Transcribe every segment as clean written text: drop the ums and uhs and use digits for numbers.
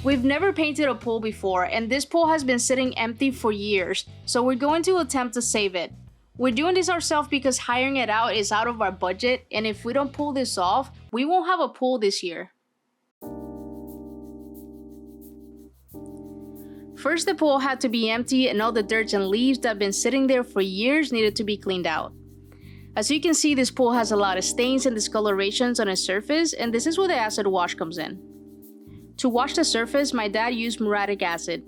We've never painted a pool before, and this pool has been sitting empty for years, so we're going to attempt to save it. We're doing this ourselves because hiring it out is out of our budget, and if we don't pull this off, we won't have a pool this year. First, the pool had to be empty and all the dirt and leaves that have been sitting there for years needed to be cleaned out. As you can see, this pool has a lot of stains and discolorations on its surface, and this is where the acid wash comes in. To wash the surface, my dad used muriatic acid.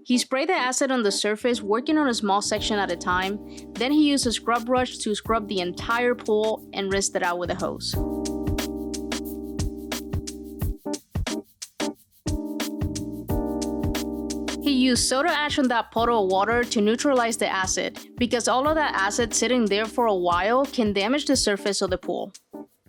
He sprayed the acid on the surface, working on a small section at a time. Then he used a scrub brush to scrub the entire pool and rinsed it out with a hose. He used soda ash on that puddle of water to neutralize the acid, because all of that acid sitting there for a while can damage the surface of the pool.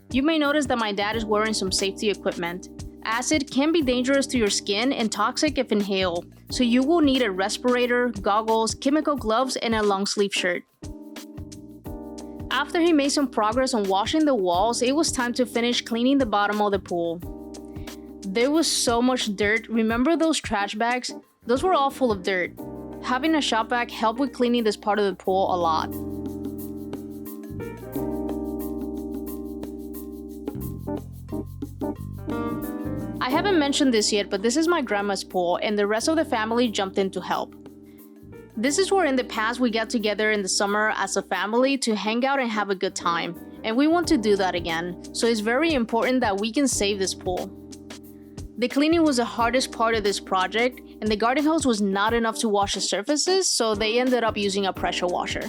You may notice that my dad is wearing some safety equipment. Acid can be dangerous to your skin and toxic if inhaled, so you will need a respirator, goggles, chemical gloves, and a long sleeve shirt. After he made some progress on washing the walls, it was time to finish cleaning the bottom of the pool. There was so much dirt. Remember those trash bags? Those were all full of dirt. Having a shop vac helped with cleaning this part of the pool a lot. I haven't mentioned this yet, but this is my grandma's pool, and the rest of the family jumped in to help. This is where in the past we got together in the summer as a family to hang out and have a good time, and we want to do that again, so it's very important that we can save this pool. The cleaning was the hardest part of this project, and the garden hose was not enough to wash the surfaces, so they ended up using a pressure washer.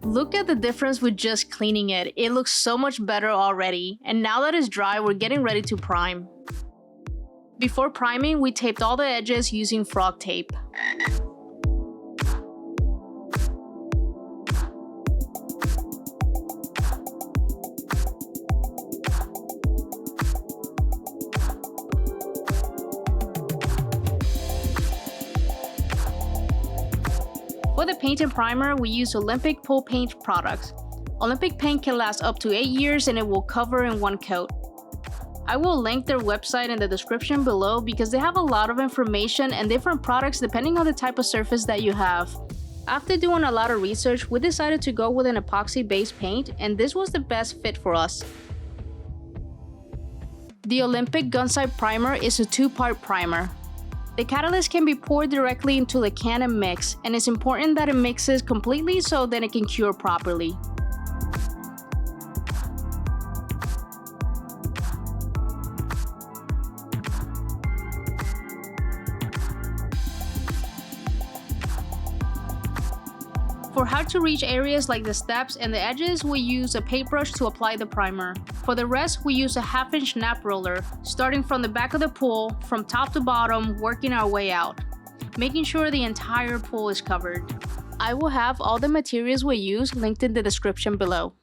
Look at the difference with just cleaning it. It looks so much better already, and now that it's dry, we're getting ready to prime. Before priming, we taped all the edges using frog tape. For the paint and primer, we use Olympic Pool Paint products. Olympic paint can last up to 8 years and it will cover in one coat. I will link their website in the description below because they have a lot of information and different products depending on the type of surface that you have. After doing a lot of research, we decided to go with an epoxy-based paint, and this was the best fit for us. The Olympic Gunsight Primer is a 2-part primer. The catalyst can be poured directly into the can and mix, and it's important that it mixes completely so that it can cure properly. For hard-to-reach areas like the steps and the edges, we use a paintbrush to apply the primer. For the rest, we use a 1/2-inch nap roller, starting from the back of the pool, from top to bottom, working our way out, making sure the entire pool is covered. I will have all the materials we use linked in the description below.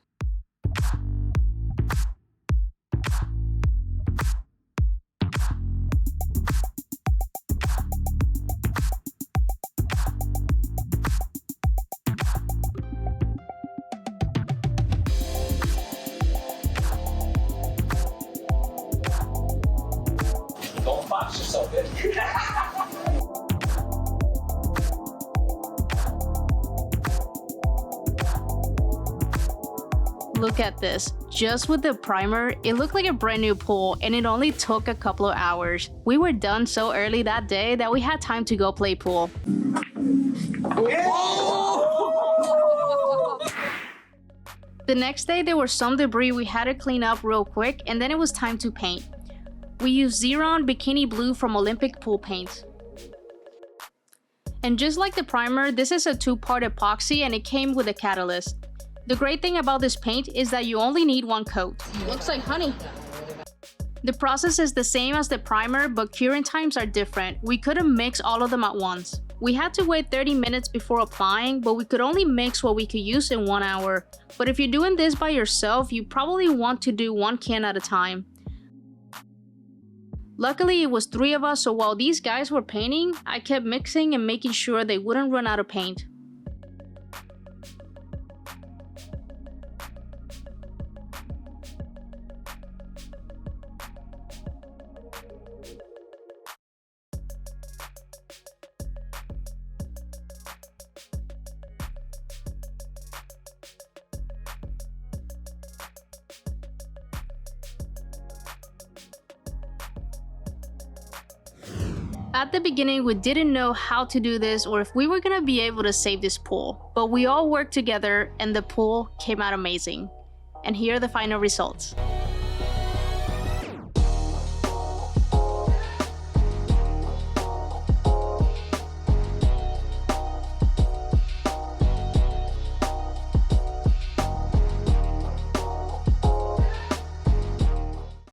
Don't box yourself in. Look at this. Just with the primer, it looked like a brand new pool, and it only took a couple of hours. We were done so early that day that we had time to go play pool. The next day there was some debris we had to clean up real quick, and then it was time to paint. We used Xeron Bikini Blue from Olympic Pool Paints. And just like the primer, this is a 2-part epoxy and it came with a catalyst. The great thing about this paint is that you only need 1 coat. Looks like honey. The process is the same as the primer, but curing times are different. We couldn't mix all of them at once. We had to wait 30 minutes before applying, but we could only mix what we could use in 1 hour. But if you're doing this by yourself, you probably want to do 1 can at a time. Luckily, it was 3 of us, so while these guys were painting, I kept mixing and making sure they wouldn't run out of paint. At the beginning, we didn't know how to do this or if we were gonna be able to save this pool, but we all worked together and the pool came out amazing. And here are the final results.